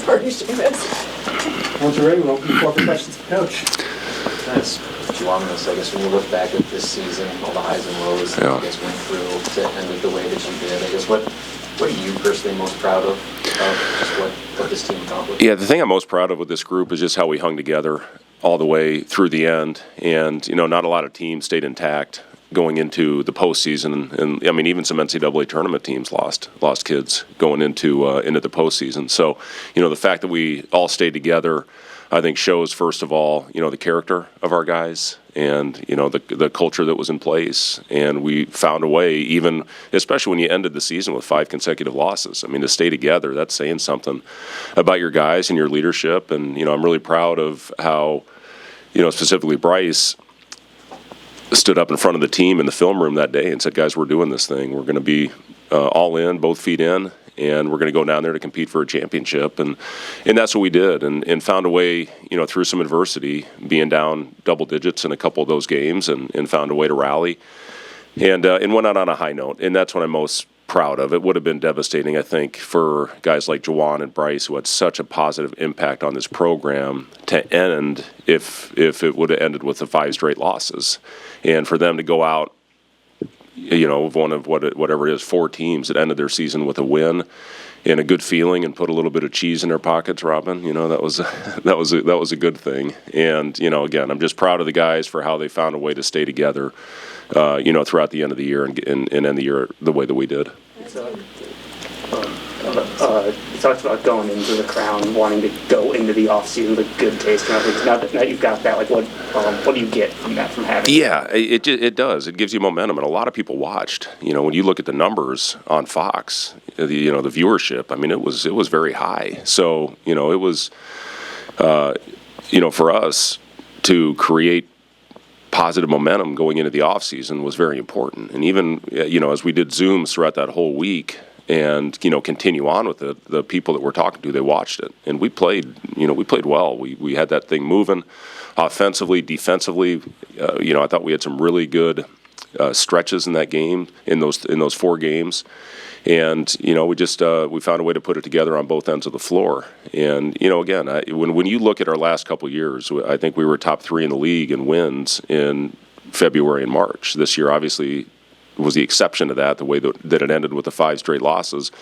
Sorry, Seamus. Once you're ready, we'll open the floor for questions for Coach. Nice. Put you on this. I guess when you look back at this season, all the highs and lows that you guys went through to end it the way that you did, I guess what are you personally most proud of just what this team accomplished? Yeah, the thing I'm most proud of with this group is just how we hung together all the way through the end. And, not a lot of teams stayed intact going into the postseason. And I mean, even some NCAA tournament teams lost kids going into the postseason. So, the fact that we all stayed together, I think shows, first of all, the character of our guys and, the culture that was in place. And we found a way, even, especially when you ended the season with 5 consecutive losses. I mean, to stay together, that's saying something about your guys and your leadership. And, I'm really proud of how, specifically Bryce stood up in front of the team in the film room that day and said, guys, we're doing this thing. We're going to be all in, both feet in. And we're going to go down there to compete for a championship. And that's what we did and found a way, through some adversity, being down double digits in a couple of those games and found a way to rally and went out on a high note. And that's what I'm most proud of. It would have been devastating, I think, for guys like Juwan and Bryce, who had such a positive impact on this program, to end if it would have ended with the 5 straight losses. And for them to go out, one of whatever it is, 4 teams that ended their season with a win and a good feeling and put a little bit of cheese in their pockets, Robin. That was a good thing. And again, I'm just proud of the guys for how they found a way to stay together, throughout the end of the year and end the year the way that we did. You talked about going into the Crown, wanting to go into the offseason with good taste and everything. Now that you've got that, what do you get from that, from having Yeah, it does. It gives you momentum, and a lot of people watched. When you look at the numbers on Fox, the viewership, I mean, it was very high. So, it was, for us to create positive momentum going into the offseason was very important. And even, as we did Zooms throughout that whole week, and continue on with the people that we're talking to, they watched it, and we played well. We had that thing moving, offensively, defensively. I thought we had some really good stretches in that game, in those 4 games, and we found a way to put it together on both ends of the floor. And again, when you look at our last couple of years, I think we were top 3 in the league in wins in February and March. This year, obviously, was the exception to that, the way that it ended with the 5 straight losses.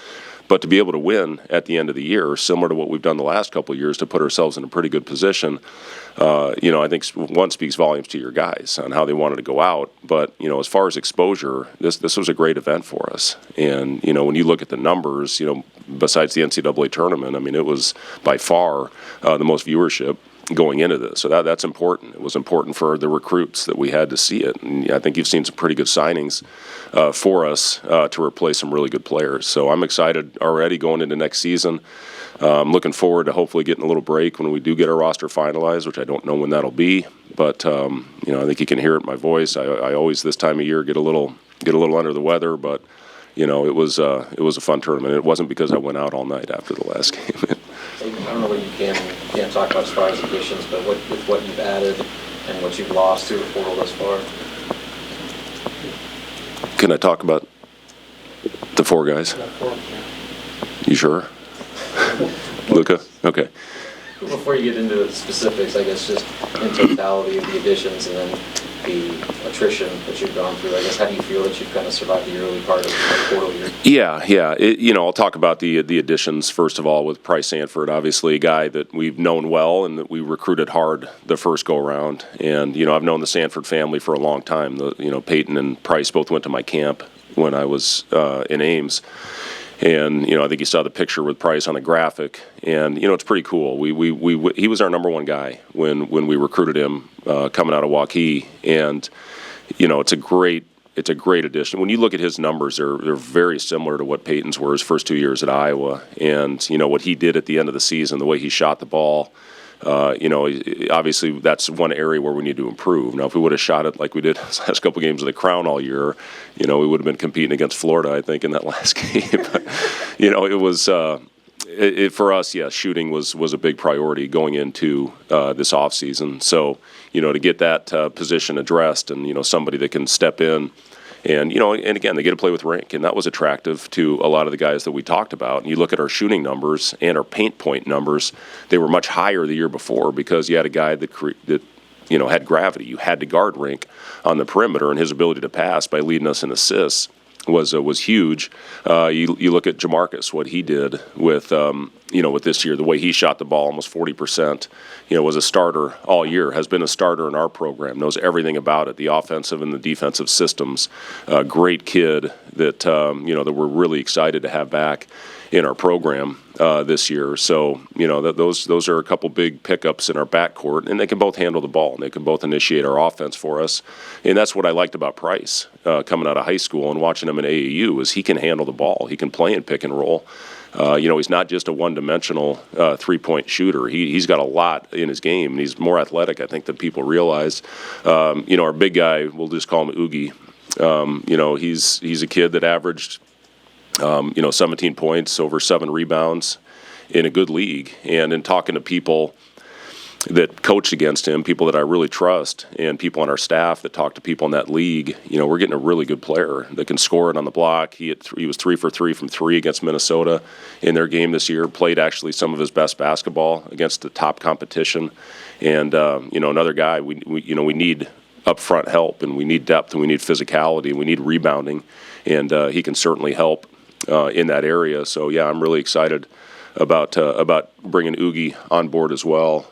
But to be able to win at the end of the year, similar to what we've done the last couple of years, to put ourselves in a pretty good position, I think one speaks volumes to your guys on how they wanted to go out. But, as far as exposure, this was a great event for us. And, when you look at the numbers, besides the NCAA tournament, I mean, it was by far the most viewership going into this. So that's important. It was important for the recruits that we had to see it. And I think you've seen some pretty good signings for us to replace some really good players. So I'm excited already going into next season. I'm looking forward to hopefully getting a little break when we do get our roster finalized, which I don't know when that'll be. But, I think you can hear it in my voice. I always, this time of year, get a little under the weather, but, it was a fun tournament. It wasn't because I went out all night after the last game. I don't know what you can talk about as far as additions, but with what you've added and what you've lost through the portal thus far. Can I talk about the 4 guys? You sure? Luca? Okay. Before you get into the specifics, I guess just in totality of the additions and then the attrition that you've gone through, I guess, how do you feel that you've kind of survived the early part of the portal year? Yeah. I'll talk about the additions first of all with Price Sanford, obviously a guy that we've known well and that we recruited hard the first go around. And I've known the Sanford family for a long time. Peyton and Price both went to my camp when I was in Ames. And, I think you saw the picture with Price on the graphic. And, it's pretty cool. He was our number 1 guy when we recruited him coming out of Waukee. And, it's a great addition. When you look at his numbers, they're very similar to what Peyton's were his first 2 years at Iowa. And, what he did at the end of the season, the way he shot the ball, obviously that's one area where we need to improve. Now, if we would have shot it like we did the last couple games of the Crown all year, we would have been competing against Florida, I think, in that last game. But, it was for us, shooting was a big priority going into this offseason. So, to get that position addressed and, somebody that can step in And, and again, they get to play with rink, and that was attractive to a lot of the guys that we talked about. And you look at our shooting numbers and our paint point numbers, they were much higher the year before because you had a guy that had gravity. You had to guard rink on the perimeter, and his ability to pass by leading us in assists was huge. You look at Jamarcus, what he did with with this year, the way he shot the ball, almost 40%. Was a starter all year, has been a starter in our program, knows everything about it, the offensive and the defensive systems. Great kid that that we're really excited to have back in our program this year. So those are a couple big pickups in our backcourt, and they can both handle the ball and they can both initiate our offense for us. And that's what I liked about Price coming out of high school and watching him in AAU is he can handle the ball. He can play in pick and roll. He's not just a one-dimensional three-point shooter. He's got a lot in his game, and he's more athletic, I think, than people realize. Our big guy, we'll just call him Oogie. He's a kid that averaged 17 points, over 7 rebounds in a good league. And in talking to people that coached against him, people that I really trust, and people on our staff that talk to people in that league, we're getting a really good player that can score it on the block. He was 3 for 3 from 3 against Minnesota in their game this year, played actually some of his best basketball against the top competition. And, another guy, we need upfront help, and we need depth, and we need physicality, and we need rebounding. And he can certainly help in that area. So, yeah, I'm really excited about bringing Oogie on board as well.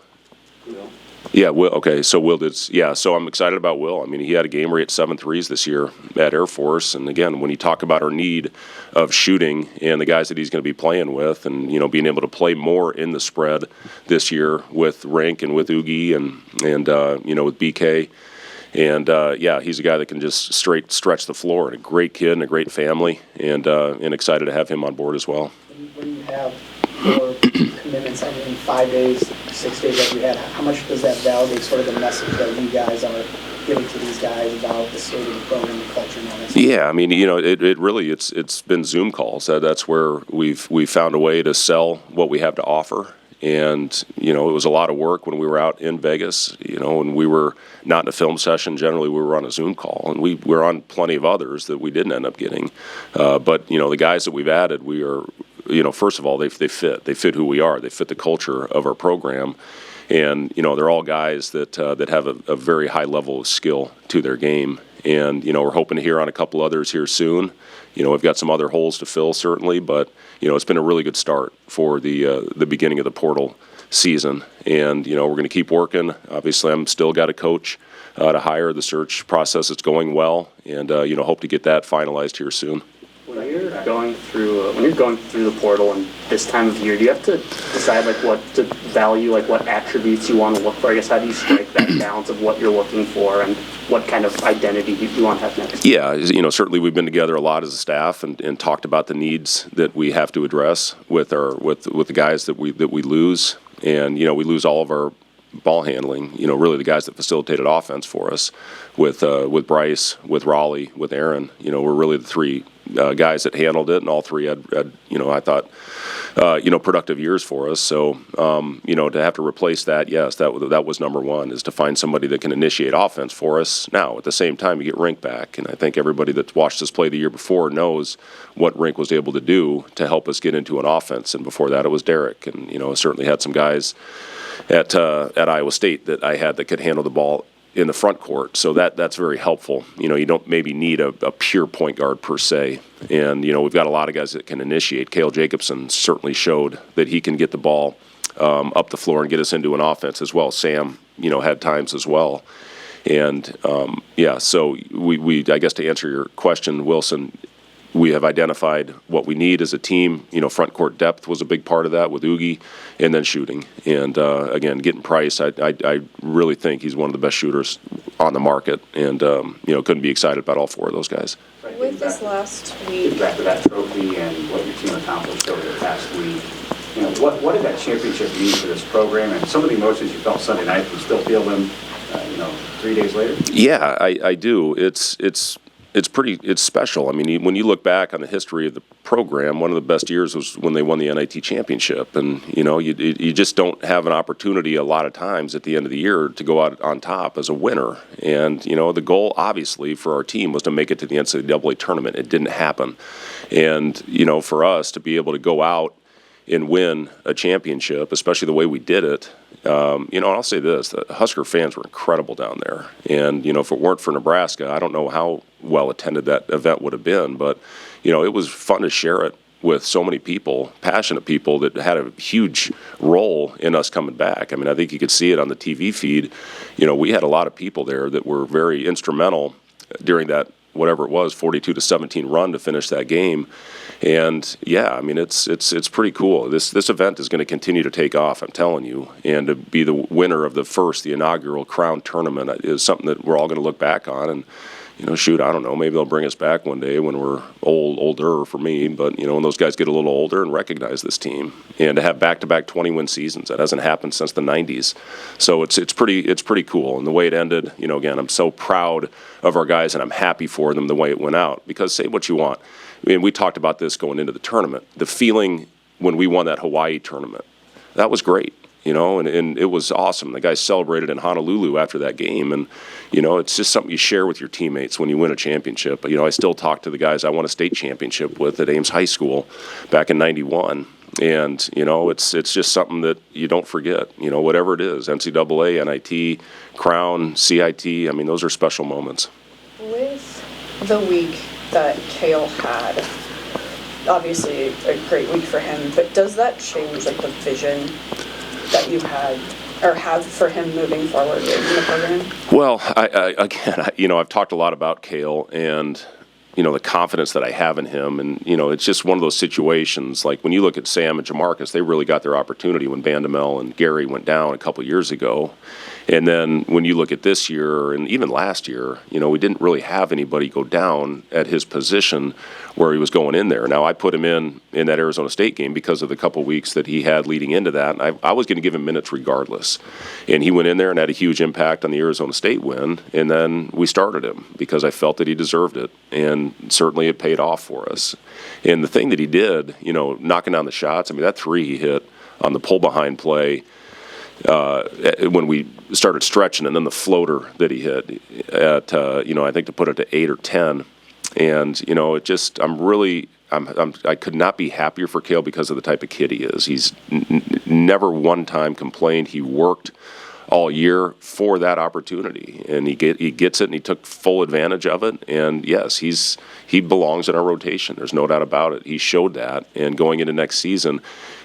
Will. Yeah, Will. Okay, so Will did. Yeah, so I'm excited about Will. I mean, he had a game where he hit 7 threes this year at Air Force. And again, when you talk about our need of shooting and the guys that he's going to be playing with, and being able to play more in the spread this year with Rink and with Oogie and with BK. And he's a guy that can just straight stretch the floor. And a great kid and a great family, and excited to have him on board as well. When you have 4 commitments, 5 days, 6 days that you had, how much does that validate sort of the message that you guys are giving to these guys about the state of the program, the culture, and all that stuff? Yeah, I mean, it really it's been Zoom calls. That's where we've found a way to sell what we have to offer. And, it was a lot of work when we were out in Vegas, and we were not in a film session. Generally, we were on a Zoom call, and we were on plenty of others that we didn't end up getting. But, the guys that we've added, we are, first of all, they fit. They fit who we are. They fit the culture of our program. And, they're all guys that have a very high level of skill to their game. And, we're hoping to hear on a couple others here soon. We've got some other holes to fill, certainly, but, it's been a really good start for the beginning of the portal season. And, we're going to keep working. Obviously, I'm still got a coach to hire. The search process is going well, and, hope to get that finalized here soon. When you're going through the portal and this time of year, do you have to decide what to value, what attributes you want to look for? I guess how do you strike that balance of what you're looking for and what kind of identity you want to have next? Yeah, certainly we've been together a lot as a staff and talked about the needs that we have to address with the guys that we lose, and we lose all of our ball handling, really the guys that facilitated offense for us with Bryce, with Raleigh, with Aaron. We're really the 3 guys that handled it, and all 3 had I thought, productive years for us. So, to have to replace that, yes, that was number 1, is to find somebody that can initiate offense for us. Now, at the same time, you get Rink back, and I think everybody that watched us play the year before knows what Rink was able to do to help us get into an offense. And before that, it was Derek, and certainly had some guys at Iowa State that I had that could handle the ball in the front court, so that's very helpful. You don't maybe need a pure point guard per se, and we've got a lot of guys that can initiate. Cale Jacobson certainly showed that he can get the ball up the floor and get us into an offense as well. Sam, had times as well, and so we I guess to answer your question, Wilson, we have identified what we need as a team. Front court depth was a big part of that with Oogie, and then shooting. And, again, getting Price, I really think he's one of the best shooters on the market. And, couldn't be excited about all 4 of those guys. With this last week, Back to that trophy and what your team accomplished over the past week, what did that championship mean for this program? And some of the emotions you felt Sunday night, you still feel them, 3 days later? Yeah, I do. It's it's special. I mean, when you look back on the history of the program, one of the best years was when they won the NIT championship, and you just don't have an opportunity a lot of times at the end of the year to go out on top as a winner. And the goal obviously for our team was to make it to the NCAA tournament. It didn't happen, and for us to be able to go out and win a championship, especially the way we did it. I'll say this, the Husker fans were incredible down there. And, if it weren't for Nebraska, I don't know how well attended that event would have been. But, it was fun to share it with so many people, passionate people that had a huge role in us coming back. I mean, I think you could see it on the TV feed. We had a lot of people there that were very instrumental during that, whatever it was, 42-17 run to finish that game. And yeah, I mean, it's pretty cool. This event is going to continue to take off, I'm telling you. And to be the winner of the inaugural Crown tournament is something that we're all going to look back on. And shoot, I don't know, maybe they'll bring us back one day when we're older for me. But when those guys get a little older and recognize this team, and to have back-to-back 20-win seasons, that hasn't happened since the '90s. So it's pretty cool. And the way it ended, again, I'm so proud of our guys, and I'm happy for them the way it went out. Because say what you want. I mean, we talked about this going into the tournament. The feeling when we won that Hawaii tournament, that was great, and it was awesome. The guys celebrated in Honolulu after that game, and, it's just something you share with your teammates when you win a championship. I still talk to the guys I won a state championship with at Ames High School back in '91, and, it's just something that you don't forget, whatever it is, NCAA, NIT, Crown, CIT, I mean, those are special moments. With the week that Kale had, obviously a great week for him, but does that change the vision that you had or have for him moving forward in the program? Well, I've talked a lot about Kale and the confidence that I have in him, and it's just one of those situations. Like when you look at Sam and Jamarcus, they really got their opportunity when Bandamel and Gary went down a couple years ago. And then when you look at this year and even last year, we didn't really have anybody go down at his position where he was going in there. Now, I put him in that Arizona State game because of the couple weeks that he had leading into that. And I was going to give him minutes regardless. And he went in there and had a huge impact on the Arizona State win. And then we started him because I felt that he deserved it. And certainly it paid off for us. And the thing that he did, knocking down the shots, I mean, that three he hit on the pull-behind play, when we started stretching, and then the floater that he hit at, I think to put it to 8 or 10. And, I could not be happier for Kale because of the type of kid he is. He's never one time complained. He worked all year for that opportunity, and he gets it, and he took full advantage of it. And yes, he belongs in our rotation. There's no doubt about it. He showed that, and going into next season.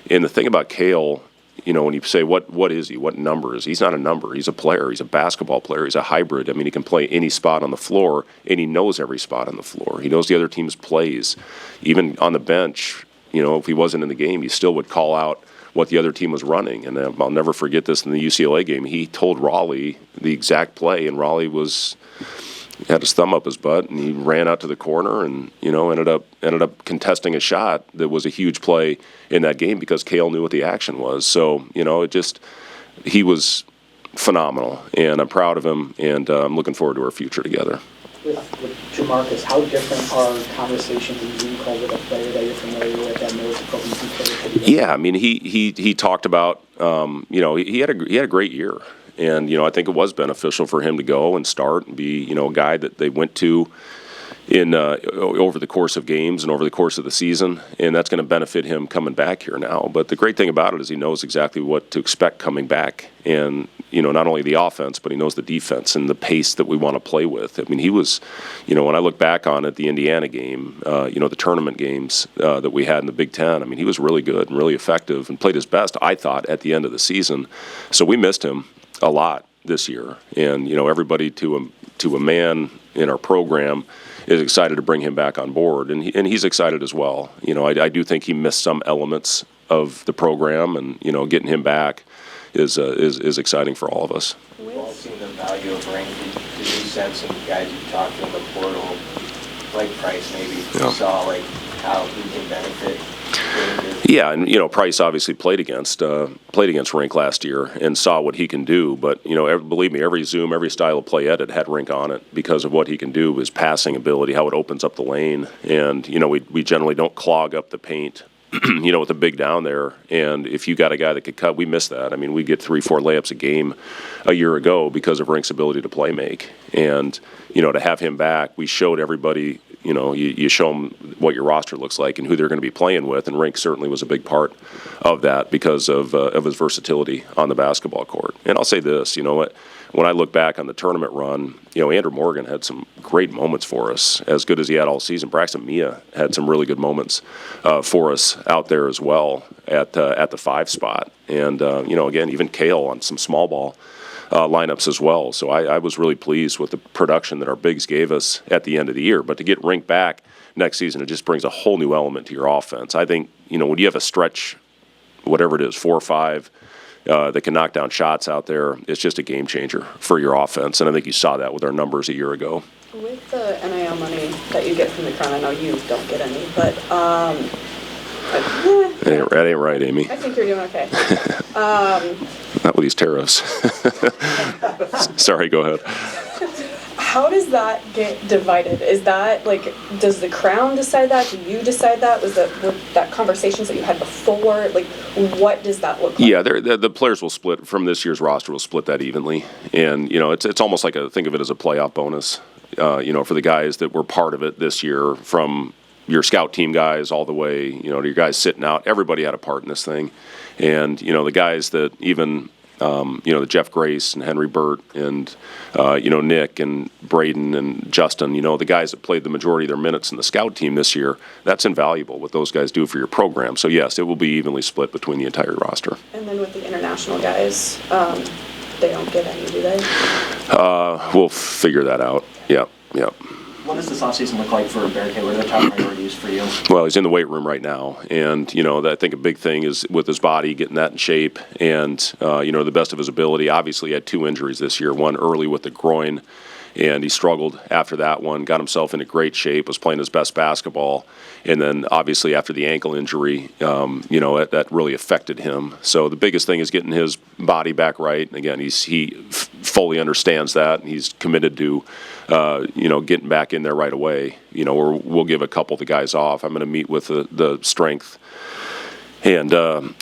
And the thing about Kale, when you say what is he, what number is he? He's not a number. He's a player. He's a basketball player. He's a hybrid. I mean, he can play any spot on the floor, and he knows every spot on the floor. He knows the other team's plays. Even on the bench, if he wasn't in the game, he still would call out what the other team was running. And I'll never forget this in the UCLA game. He told Raleigh the exact play, and Raleigh had his thumb up his butt, and he ran out to the corner and ended up contesting a shot that was a huge play in that game because Kale knew what the action was. So he was phenomenal, and I'm proud of him, and I'm looking forward to our future together. With Jamarcus, how different are conversations in Zoom calls with a player that you're familiar with that knows the program pretty well? Yeah, I mean, he talked about he had a great year. And, I think it was beneficial for him to go and start and be, a guy that they went to in over the course of games and over the course of the season. And that's going to benefit him coming back here now. But the great thing about it is he knows exactly what to expect coming back. And, not only the offense, but he knows the defense and the pace that we want to play with. I mean, he was, when I look back on it, the Indiana game, the tournament games that we had in the Big Ten, I mean, he was really good and really effective and played his best, I thought, at the end of the season. So we missed him a lot this year, and everybody to a man in our program is excited to bring him back on board, and he's excited as well. I do think he missed some elements of the program, and getting him back is exciting for all of us. We've all seen the value of ranking. Did you sense some guys you talked to in the portal, like Price maybe, saw how he can benefit Yeah, and Price obviously played against Rink last year and saw what he can do. But believe me, every Zoom, every style of play edit had Rink on it because of what he can do, his passing ability, how it opens up the lane, and we generally don't clog up the paint. With the big down there, and if you got a guy that could cut, we miss that. I mean, we get 3-4 layups a game a year ago because of Rink's ability to play make, and to have him back, we showed everybody. You show them what your roster looks like and who they're going to be playing with, and Rink certainly was a big part of that because of his versatility on the basketball court. And I'll say this, when I look back on the tournament run, Andrew Morgan had some great moments for us, as good as he had all season. Braxton Mia had some really good moments for us out there as well at the 5 spot. And, again, even Kale on some small ball lineups as well. So I was really pleased with the production that our bigs gave us at the end of the year. But to get Rink back next season, it just brings a whole new element to your offense. I think, when you have a stretch, whatever it is, 4 or 5, that can knock down shots out there, it's just a game changer for your offense. And I think you saw that with our numbers a year ago. With the NIL money that you get from the Crown, I know you don't get any, but that ain't right, Amy. I think you're doing okay. Not with these tariffs. Sorry, go ahead. How does that get divided? Is that does the Crown decide that? Do you decide that? Were that conversations that you had before? What does that look like? Yeah, the players will split from this year's roster. Will split that evenly, and it's almost like think of it as a playoff bonus. For the guys that were part of it this year, from your scout team guys all the way, to your guys sitting out. Everybody had a part in this thing, and the guys that even. The Jeff Grace and Henry Burt and, Nick and Braden and Justin, the guys that played the majority of their minutes in the scout team this year, that's invaluable what those guys do for your program. So, yes, it will be evenly split between the entire roster. And then with the international guys, they don't get any, do they? We'll figure that out. Yep. What does this offseason look like for Barricade? What are the top priorities for you? Well, he's in the weight room right now, and I think a big thing is with his body, getting that in shape, and the best of his ability. Obviously, he had 2 injuries this year. One early with the groin, and he struggled after that one. Got himself into great shape. Was playing his best basketball, and then obviously after the ankle injury, that really affected him. So the biggest thing is getting his body back right. And again, he fully understands that, and he's committed to. Getting back in there right away. We'll give a couple of the guys off. I'm going to meet with the strength and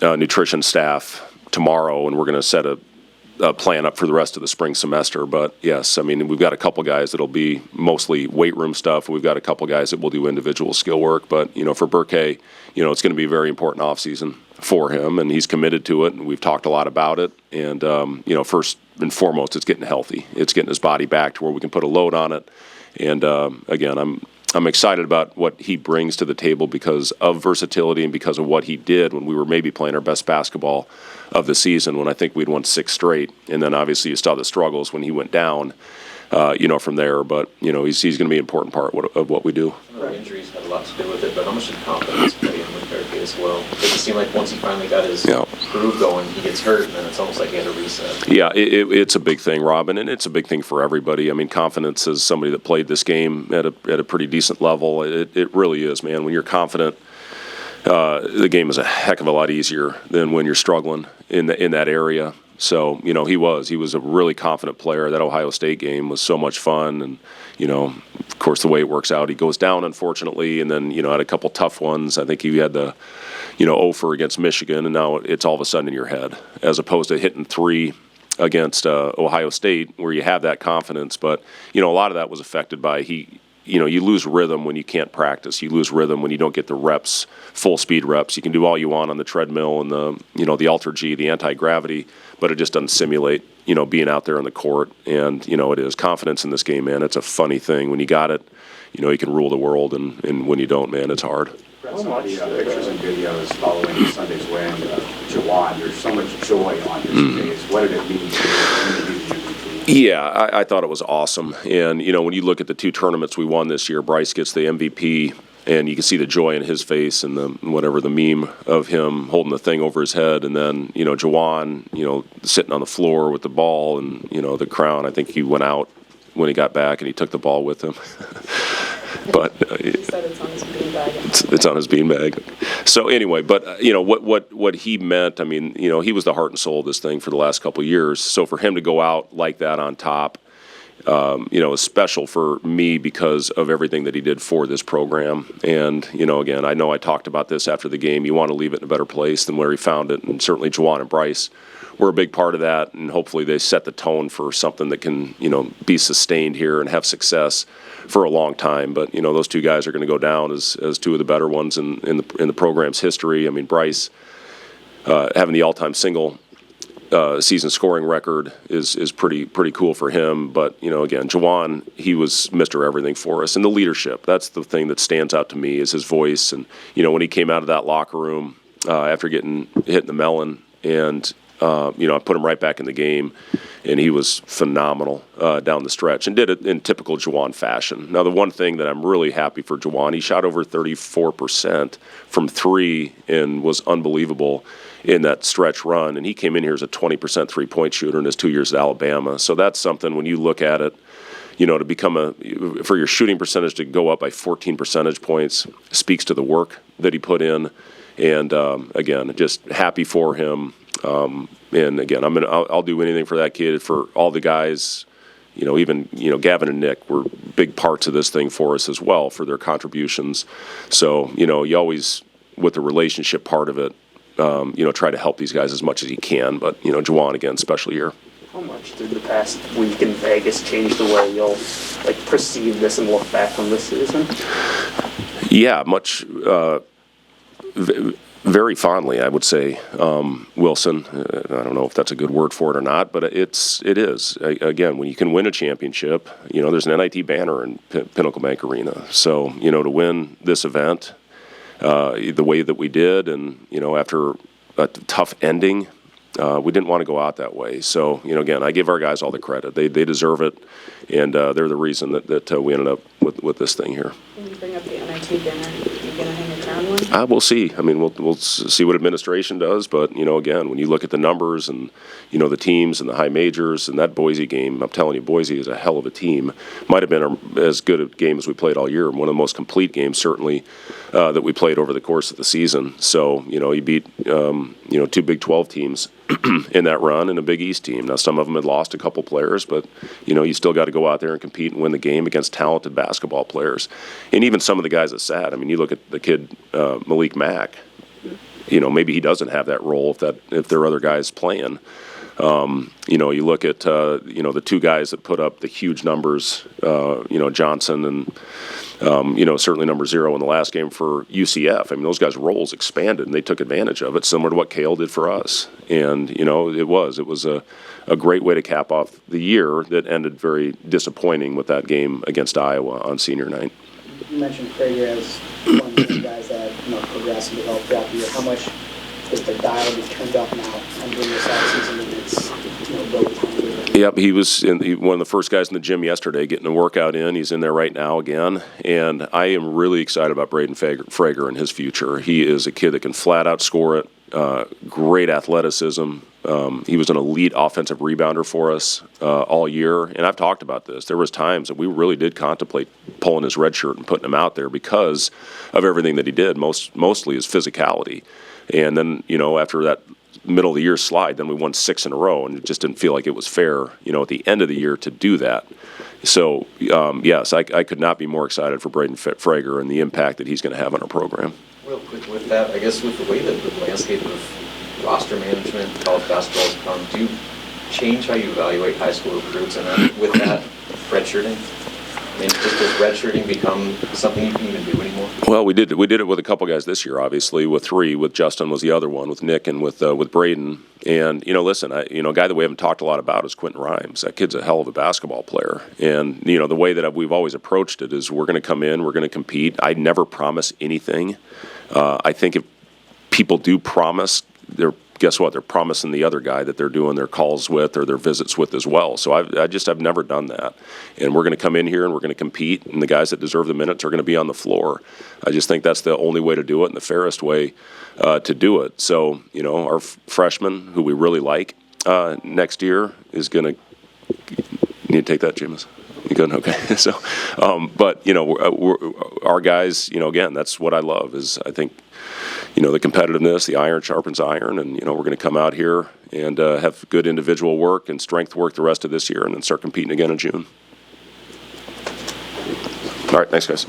nutrition staff tomorrow, and we're going to set a plan up for the rest of the spring semester. But yes, we've got a couple guys that'll be mostly weight room stuff. We've got a couple guys that will do individual skill work. But for Burke, it's going to be a very important offseason for him, and he's committed to it. And we've talked a lot about it. And first and foremost, it's getting healthy. It's getting his body back to where we can put a load on it. And again, I'm excited about what he brings to the table because of versatility and because of what he did when we were maybe playing our best basketball of the season, when I think we'd won 6 straight. And then obviously you saw the struggles when he went down, from there. But, he's going to be an important part of what we do. Injuries had a lot to do with it, but how much did confidence play in with Barricade as well? It just seemed like once he finally got his groove going, he gets hurt, and then it's almost like he had a reset. Yeah, it's a big thing, Robin, and it's a big thing for everybody. Confidence as somebody that played this game at a pretty decent level, it really is, man. When you're confident, the game is a heck of a lot easier than when you're struggling in that area. So, he was a really confident player. That Ohio State game was so much fun, and, of course, the way it works out, he goes down, unfortunately, and then, had a couple tough ones. I think he had the, 0-for against Michigan, and now it's all of a sudden in your head, as opposed to hitting 3 against Ohio State, where you have that confidence. But, a lot of that was affected by you lose rhythm when you can't practice. You lose rhythm when you don't get the reps, full speed reps. You can do all you want on the treadmill and the Ultra G, the anti-gravity, but it just doesn't simulate, being out there on the court. And, it is confidence in this game, man. It's a funny thing. When you got it, you can rule the world, and when you don't, man, it's hard. Some of the pictures and videos following Sunday's win, Jawan, there's so much joy on his face. What did it mean to you? Yeah, I thought it was awesome. And, when you look at the 2 tournaments we won this year, Bryce gets the MVP, and you can see the joy in his face and the meme of him holding the thing over his head. And then, Jawan, sitting on the floor with the ball and, the crown. I think he went out when he got back and he took the ball with him. But He said it's on his beanbag. it's on his beanbag. So anyway, but what he meant, I mean, he was the heart and soul of this thing for the last couple of years. So for him to go out like that on top, is special for me because of everything that he did for this program. And, again, I know I talked about this after the game. You want to leave it in a better place than where he found it. And certainly Juwan and Bryce were a big part of that. And hopefully they set the tone for something that can, be sustained here and have success for a long time. But, those two guys are going to go down as two of the better ones in the program's history. I mean, Bryce having the all-time single season scoring record is pretty cool for him. But, again, Juwan, he was Mr. Everything for us. And the leadership, that's the thing that stands out to me, is his voice. And, when he came out of that locker room after getting hit in the melon, and, I put him right back in the game, and he was phenomenal down the stretch and did it in typical Juwan fashion. Now, the one thing that I'm really happy for Juwan, he shot over 34% from three and was unbelievable in that stretch run, and he came in here as a 20% three-point shooter in his 2 years at Alabama. So that's something, when you look at it, to become for your shooting percentage to go up by 14 percentage points speaks to the work that he put in. And again, just happy for him. And again, I'll do anything for that kid, for all the guys. Even Gavin and Nick were big parts of this thing for us as well, for their contributions. So you always, with the relationship part of it, try to help these guys as much as you can. But, Juwan, again, special year. How much did the past week in Vegas change the way you'll perceive this and look back on this season? Yeah, much, very fondly, I would say, Wilson. I don't know if that's a good word for it or not, but it is. Again, when you can win a championship, there's an NIT banner in Pinnacle Bank Arena. So, to win this event the way that we did, and, after a tough ending, we didn't want to go out that way. So, again, I give our guys all the credit. They deserve it, and they're the reason that we ended up with this thing here. When you bring up the NIT banner, are you going to hang a crown one? We'll see. I mean, we'll see what administration does, but, again, when you look at the numbers and, the teams and the high majors and that Boise game, I'm telling you, Boise is a hell of a team. Might have been as good a game as we played all year, one of the most complete games, certainly, that we played over the course of the season. So, you beat, two Big 12 teams in that run and a Big East team. Now, some of them had lost a couple players, but, you still got to go out there and compete and win the game against talented basketball players. And even some of the guys that sat, I mean, you look at the kid, Malik Mack, maybe he doesn't have that role if there are other guys playing. You look at, the two guys that put up the huge numbers, Johnson and, certainly number 0 in the last game for UCF. I mean, those guys' roles expanded, and they took advantage of it, similar to what Cale did for us. And, it was a great way to cap off the year that ended very disappointing with that game against Iowa on senior night. You mentioned Prager as one of the guys that progress and develop throughout the year. How much is the dial be turned up now during this offseason, and it's go time? Yep, he was one of the first guys in the gym yesterday getting a workout in. He's in there right now again, and I am really excited about Braden Frager and his future. He is a kid that can flat out score it. Great athleticism. He was an elite offensive rebounder for us all year, and I've talked about this. There was times that we really did contemplate pulling his red shirt and putting him out there because of everything that he did, mostly his physicality. And then, after that middle of the year slide, then we won 6 in a row, and it just didn't feel like it was fair, at the end of the year to do that. So, yes, I could not be more excited for Braden Frager and the impact that he's going to have on our program. Real quick with that, I guess with the way that the landscape of roster management, college basketball has come, do you change how you evaluate high school recruits? And then with that, redshirting? I mean, does redshirting become something you can even do anymore? Well, we did it with a couple guys this year, obviously, with 3. With Justin was the other one, with Nick and with Braden. And, listen, a guy that we haven't talked a lot about is Quentin Rhymes. That kid's a hell of a basketball player. And, the way that we've always approached it is we're going to come in, we're going to compete. I never promise anything. I think if people do promise, guess what? They're promising the other guy that they're doing their calls with or their visits with as well. So I've never done that. And we're going to come in here and we're going to compete, and the guys that deserve the minutes are going to be on the floor. I just think that's the only way to do it and the fairest way to do it. So, our freshman, who we really like next year, is going to You need to take that, Jameis? You good? Okay. So, but, our guys, again, that's what I love is I think, the competitiveness, the iron sharpens iron, and, we're going to come out here and have good individual work and strength work the rest of this year and then start competing again in June. All right, thanks, guys.